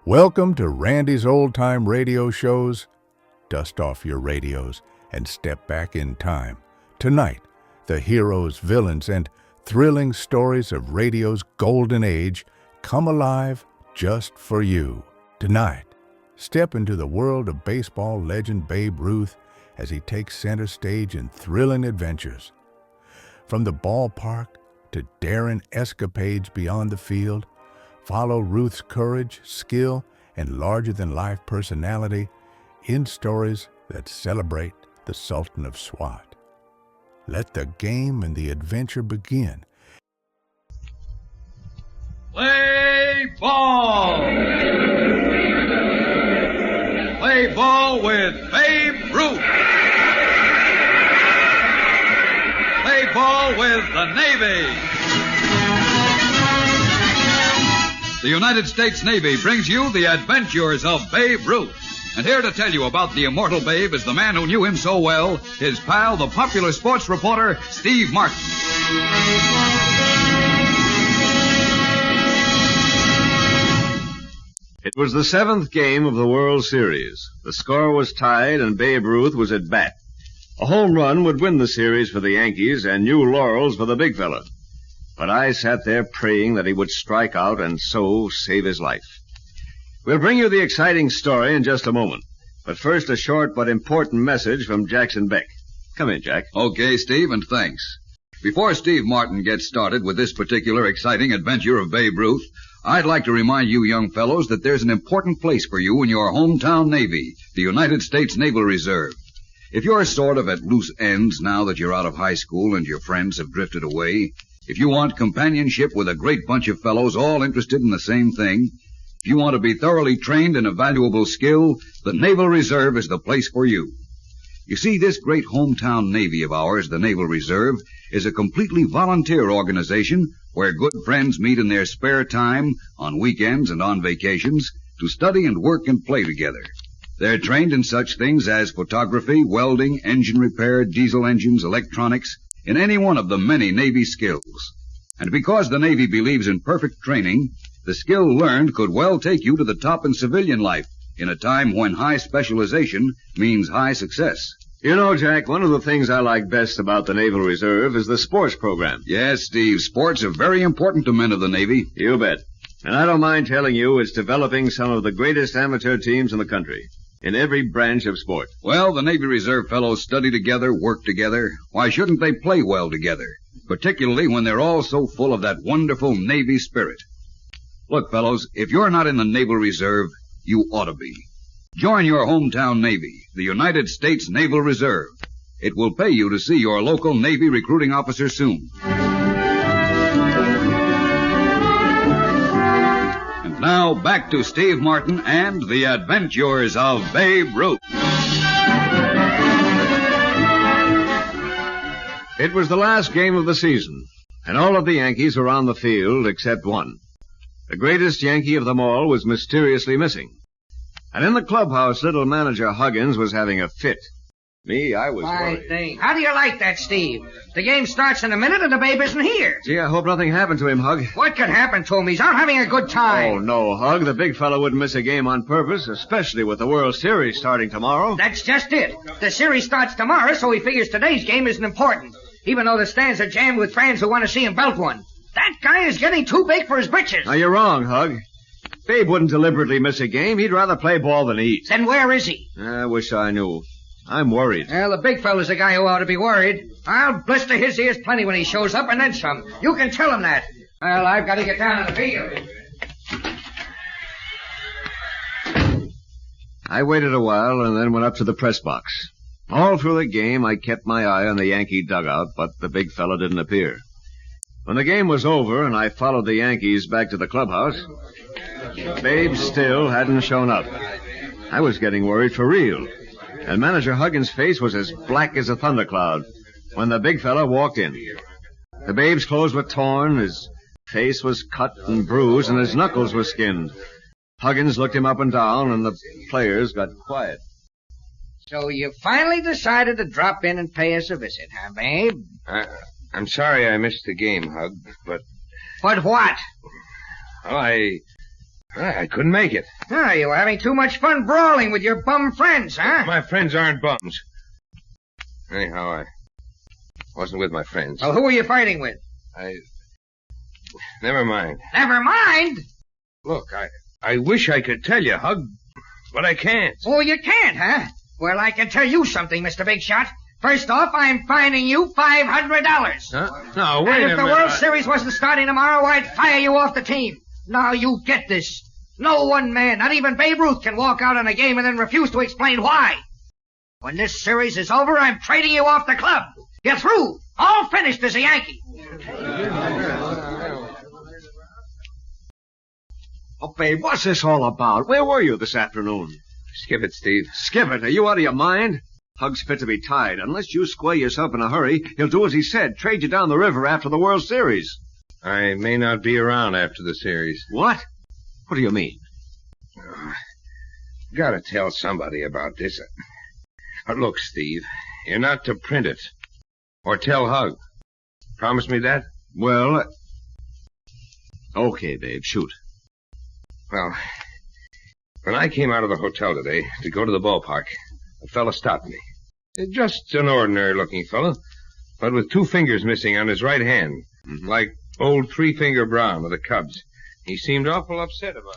Welcome to Randy's Old Time Radio Shows. Dust off your radios and step back in time. Tonight, the heroes, villains, and thrilling stories of radio's golden age come alive just for you. Tonight, step into the world of baseball legend Babe Ruth as he takes center stage in thrilling adventures. From the ballpark to daring escapades beyond the field, follow Ruth's courage, skill, and larger-than-life personality in stories that celebrate the Sultan of SWAT. Let the game and the adventure begin. Play ball! Play ball with Babe Ruth! Play ball with the Navy! The United States Navy brings you the adventures of Babe Ruth. And here to tell you about the immortal Babe is the man who knew him so well, his pal, the popular sports reporter, Steve Martin. It was the seventh game of the World Series. The score was tied, and Babe Ruth was at bat. A home run would win the series for the Yankees and new laurels for the big fella. But I sat there praying that he would strike out and so save his life. We'll bring you the exciting story in just a moment. But first, a short but important message from Jackson Beck. Come in, Jack. Okay, Steve, and thanks. Before Steve Martin gets started with this particular exciting adventure of Babe Ruth, I'd like to remind you young fellows that there's an important place for you in your hometown Navy, the United States Naval Reserve. If you're sort of at loose ends now that you're out of high school and your friends have drifted away, if you want companionship with a great bunch of fellows all interested in the same thing, if you want to be thoroughly trained in a valuable skill, the Naval Reserve is the place for you. You see, this great hometown Navy of ours, the Naval Reserve, is a completely volunteer organization where good friends meet in their spare time, on weekends and on vacations, to study and work and play together. They're trained in such things as photography, welding, engine repair, diesel engines, electronics, in any one of the many Navy skills. And because the Navy believes in perfect training, the skill learned could well take you to the top in civilian life in a time when high specialization means high success. You know, Jack, one of the things I like best about the Naval Reserve is the sports program. Yes, Steve, sports are very important to men of the Navy. You bet. And I don't mind telling you it's developing some of the greatest amateur teams in the country, in every branch of sport. Well, the Navy Reserve fellows study together, work together. Why shouldn't they play well together? Particularly when they're all so full of that wonderful Navy spirit. Look, fellows, if you're not in the Naval Reserve, you ought to be. Join your hometown Navy, the United States Naval Reserve. It will pay you to see your local Navy recruiting officer soon. And now, back to Steve Martin and the adventures of Babe Ruth. It was the last game of the season, and all of the Yankees were on the field except one. The greatest Yankee of them all was mysteriously missing. And in the clubhouse, little manager Huggins was having a fit. I was worried. Thing. How do you like that, Steve? The game starts in a minute and the Babe isn't here. Gee, I hope nothing happened to him, Hug. What could happen to him? He's out having a good time. Oh, no, Hug. The big fellow wouldn't miss a game on purpose, especially with the World Series starting tomorrow. That's just it. The series starts tomorrow, so he figures today's game isn't important, even though the stands are jammed with fans who want to see him belt one. That guy is getting too big for his britches. Now, you're wrong, Hug. Babe wouldn't deliberately miss a game. He'd rather play ball than eat. Then where is he? I wish I knew. I'm worried. Well, the big fella's the guy who ought to be worried. I'll blister his ears plenty when he shows up, and then some. You can tell him that. Well, I've got to get down to the field. I waited a while and then went up to the press box. All through the game, I kept my eye on the Yankee dugout, but the big fella didn't appear. When the game was over and I followed the Yankees back to the clubhouse, Babe still hadn't shown up. I was getting worried for real. And Manager Huggins' face was as black as a thundercloud when the big fella walked in. The Babe's clothes were torn, his face was cut and bruised, and his knuckles were skinned. Huggins looked him up and down, and the players got quiet. So you finally decided to drop in and pay us a visit, huh, Babe? I'm sorry I missed the game, Hug, but... But what? Well, I I couldn't make it. Oh, you were having too much fun brawling with your bum friends, huh? My friends aren't bums. Anyhow, I wasn't with my friends. Well, who were you fighting with? Never mind. Never mind? Look, I wish I could tell you, Hug, but I can't. Oh, you can't, huh? Well, I can tell you something, Mr. Big Shot. First off, I'm fining you $500. Huh? No, wait a minute. And if the World Series wasn't starting tomorrow, I'd fire you off the team. Now you get this. No one man, not even Babe Ruth, can walk out on a game and then refuse to explain why. When this series is over, I'm trading you off the club. You're through. All finished as a Yankee. Oh, babe, what's this all about? Where were you this afternoon? Skip it, Steve. Skip it? Are you out of your mind? Hug's fit to be tied. Unless you square yourself in a hurry, he'll do as he said, trade you down the river after the World Series. I may not be around after the series. What? What do you mean? Gotta tell somebody about this. Look, Steve, you're not to print it. Or tell Hug. Promise me that? Well, okay, babe, shoot. Well, when I came out of the hotel today to go to the ballpark, a fella stopped me. Just an ordinary-looking fellow, but with 2 fingers missing on his right hand, like old 3-Finger Brown of the Cubs. He seemed awful upset about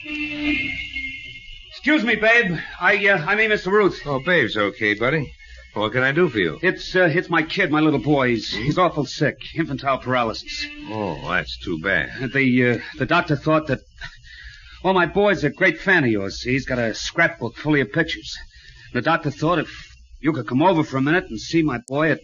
it. Excuse me, babe. I mean Mr. Ruth. Oh, babe's okay, buddy. What can I do for you? It's my kid, my little boy. He's awful sick. Infantile paralysis. Oh, that's too bad. The doctor thought that... Well, my boy's a great fan of yours. He's got a scrapbook full of pictures. The doctor thought if you could come over for a minute and see my boy, it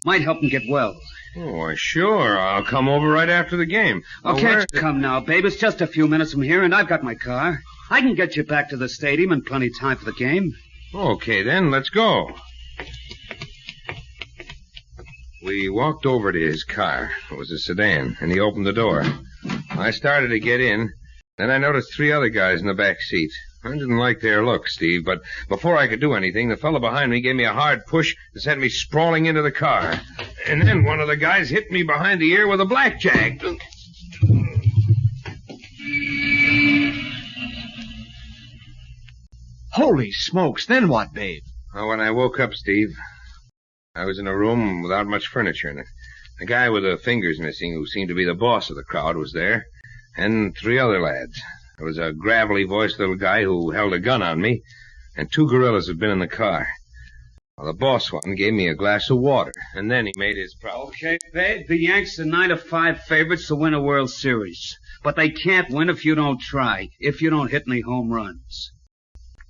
might help him get well. Oh, why, sure. I'll come over right after the game. Oh, can't you come now, babe? It's just a few minutes from here, and I've got my car. I can get you back to the stadium in plenty of time for the game. Okay, then, let's go. We walked over to his car. It was a sedan, and he opened the door. I started to get in. Then I noticed 3 other guys in the back seat. I didn't like their look, Steve, but before I could do anything, the fellow behind me gave me a hard push and sent me sprawling into the car. And then one of the guys hit me behind the ear with a blackjack. Holy smokes, then what, babe? Well, when I woke up, Steve, I was in a room without much furniture in it. A guy with the fingers missing, who seemed to be the boss of the crowd, was there, and 3 other lads. There was a gravelly-voiced little guy who held a gun on me, and 2 gorillas had been in the car. Well, the boss one gave me a glass of water, and then he made his problem. Okay, babe, the Yanks are 9-5 favorites to win a World Series. But they can't win if you don't try, if you don't hit any home runs.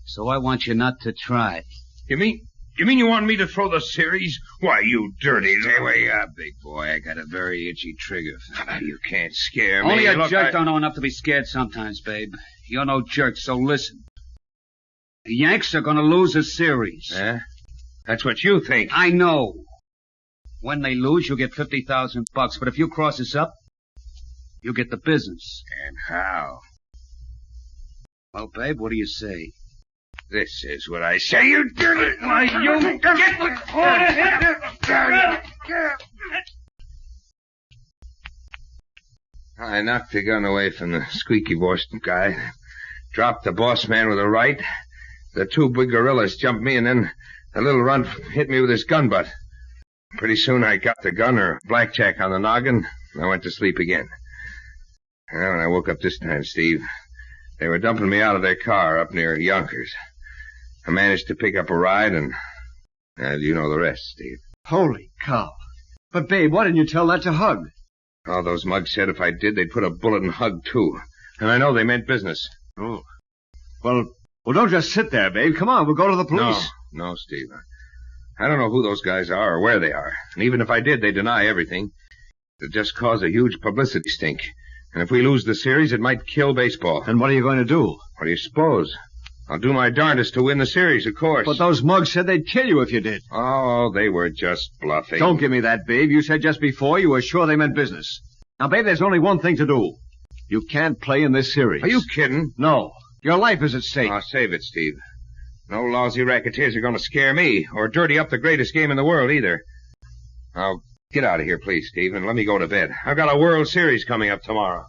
So I want you not to try. You mean you want me to throw the series? Why, you dirty... Stay where you are, big boy. I got a very itchy trigger. You can't scare me. Only a Look, jerk don't know enough to be scared sometimes, babe. You're no jerk, so listen. The Yanks are going to lose a series. Eh? That's what you think. I know. When they lose, you'll get $50,000. But if you cross us up, you get the business. And how? Well, babe, what do you say? This is what I say, you dirty... Why, you get I knocked the gun away from the squeaky-voiced guy, dropped the boss man with a right. The 2 big gorillas jumped me, and then the little runt hit me with his gun butt. Pretty soon I got the gun or blackjack on the noggin, and I went to sleep again. Well, when I woke up this time, Steve, they were dumping me out of their car up near Yonkers. I managed to pick up a ride, and you know the rest, Steve. Holy cow. But, babe, why didn't you tell that to Hug? All those mugs said if I did, they'd put a bullet in Hug, too. And I know they meant business. Oh. Well, don't just sit there, babe. Come on, we'll go to the police. No, Steve. I don't know who those guys are or where they are. And even if I did, they deny everything. It'd just cause a huge publicity stink. And if we lose the series, it might kill baseball. And what are you going to do? What do you suppose? I'll do my darndest to win the series, of course. But those mugs said they'd kill you if you did. Oh, they were just bluffing. Don't give me that, babe. You said just before you were sure they meant business. Now, babe, there's only one thing to do. You can't play in this series. Are you kidding? No. Your life is at stake. Oh, save it, Steve. No lousy racketeers are going to scare me or dirty up the greatest game in the world, either. Now, Get out of here, please, Steve, and let me go to bed. I've got a World Series coming up tomorrow.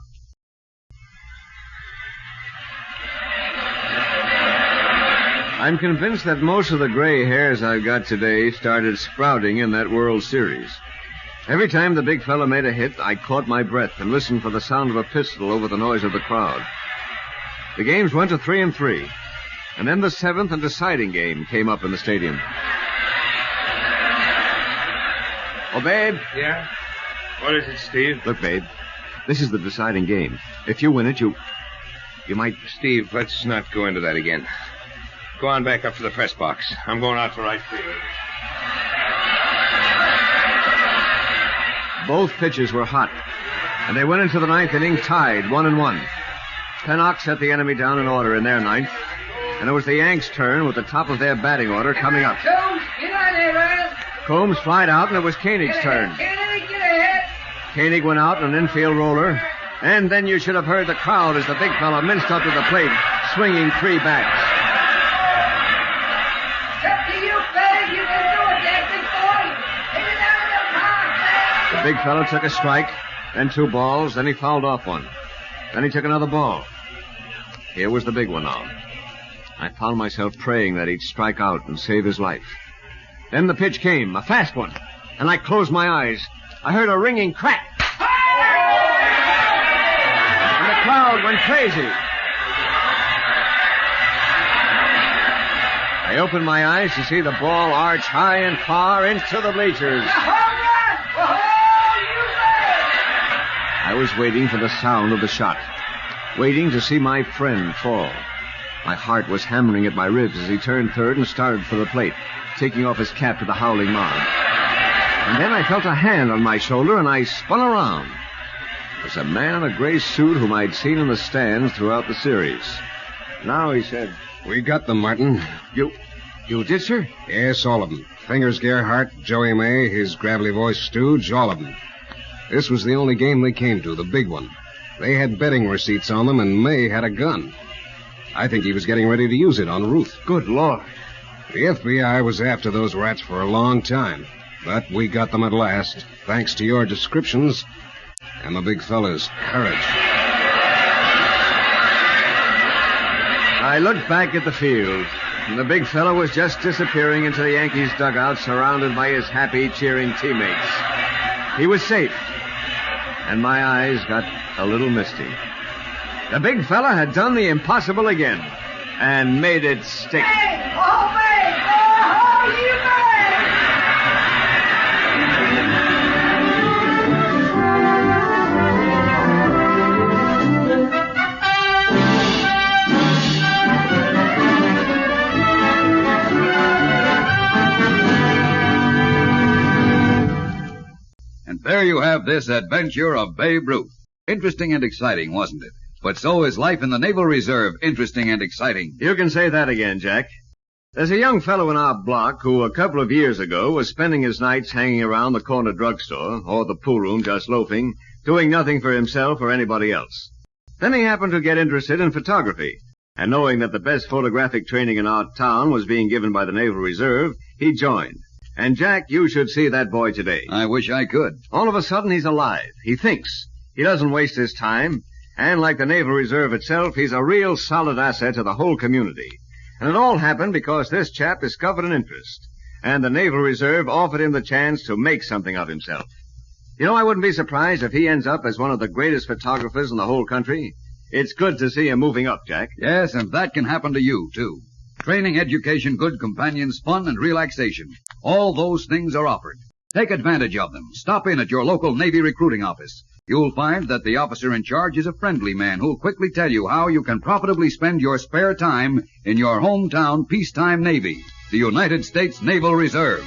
I'm convinced that most of the gray hairs I've got today started sprouting in that World Series. Every time the big fella made a hit, I caught my breath and listened for the sound of a pistol over the noise of the crowd. The games went to 3-3, and then the seventh and deciding game came up in the stadium. Oh, babe. Yeah? What is it, Steve? Look, babe, this is the deciding game. If you win it, you might... Steve, let's not go into that again. Go on back up to the press box. I'm going out to right field. Both pitches were hot, and they went into the ninth inning tied 1-1. Pennock set the enemy down in order in their ninth, and it was the Yanks' turn with the top of their batting order coming up. Combs, get out there, man. Combs flied out, and it was Koenig's turn. Koenig, get ahead. Koenig went out on an infield roller, and then you should have heard the crowd as the big fella minced up to the plate, swinging 3 bats. Up to you, Big. You can do it, that big boy. Hit it out of the park, Big. The big fella took a strike, then 2 balls, then he fouled off one. Then he took another ball. Here was the big one now. I found myself praying that he'd strike out and save his life. Then the pitch came, a fast one, and I closed my eyes. I heard a ringing crack. And the crowd went crazy. I opened my eyes to see the ball arch high and far into the bleachers. I was waiting for the sound of the shot, waiting to see my friend fall. My heart was hammering at my ribs as he turned third and started for the plate, taking off his cap to the howling mob. And then I felt a hand on my shoulder, and I spun around. It was a man in a gray suit whom I'd seen in the stands throughout the series. Now he said, "We got them, Martin." You did, sir? "Yes, all of them. Fingers Gerhardt, Joey May, his gravelly voice Stooge, all of them. This was the only game they came to, the big one. They had betting receipts on them, and May had a gun. I think he was getting ready to use it on Ruth. Good Lord. The FBI was after those rats for a long time, but we got them at last, thanks to your descriptions and the big fella's courage." I looked back at the field, and the big fella was just disappearing into the Yankees' dugout, surrounded by his happy, cheering teammates. He was safe, and my eyes got a little misty. The big fella had done the impossible again, and made it stick. Big! Oh, Big! Oh, you Big! And there you have this adventure of Babe Ruth. Interesting and exciting, wasn't it? But so is life in the Naval Reserve interesting and exciting. You can say that again, Jack. There's a young fellow in our block who a couple of years ago was spending his nights hanging around the corner drugstore or the pool room just loafing, doing nothing for himself or anybody else. Then he happened to get interested in photography, and knowing that the best photographic training in our town was being given by the Naval Reserve, he joined. And, Jack, you should see that boy today. I wish I could. All of a sudden, he's alive. He thinks. He doesn't waste his time. And like the Naval Reserve itself, he's a real solid asset to the whole community. And it all happened because this chap discovered an interest. And the Naval Reserve offered him the chance to make something of himself. You know, I wouldn't be surprised if he ends up as one of the greatest photographers in the whole country. It's good to see him moving up, Jack. Yes, and that can happen to you, too. Training, education, good companions, fun, and relaxation. All those things are offered. Take advantage of them. Stop in at your local Navy recruiting office. You'll find that the officer in charge is a friendly man who'll quickly tell you how you can profitably spend your spare time in your hometown peacetime Navy, the United States Naval Reserve.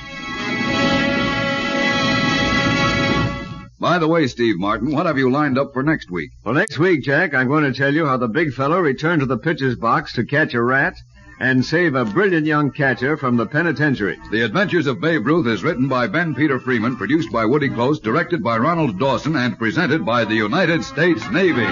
By the way, Steve Martin, what have you lined up for next week? Well, next week, Jack, I'm going to tell you how the big fellow returned to the pitcher's box to catch a rat and save a brilliant young catcher from the penitentiary. The Adventures of Babe Ruth is written by Ben Peter Freeman, produced by Woody Close, directed by Ronald Dawson, and presented by the United States Navy.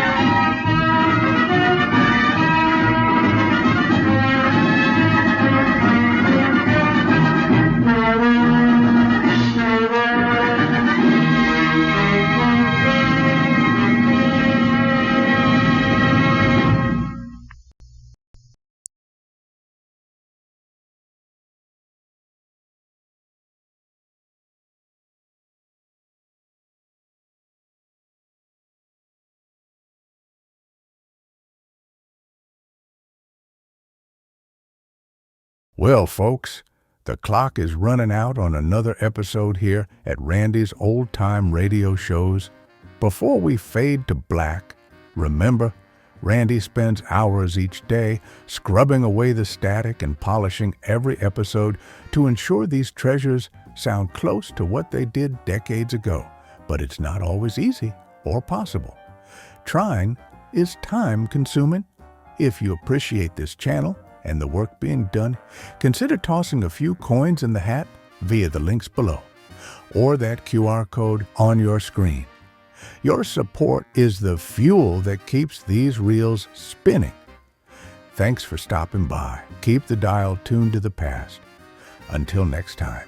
Well, folks, the clock is running out on another episode here at Randy's Old Time Radio Shows. Before we fade to black, remember, Randy spends hours each day scrubbing away the static and polishing every episode to ensure these treasures sound close to what they did decades ago. But it's not always easy or possible. Trying is time-consuming. If you appreciate this channel and the work being done, consider tossing a few coins in the hat via the links below or that QR code on your screen. Your support is the fuel that keeps these reels spinning. Thanks for stopping by. Keep the dial tuned to the past. Until next time.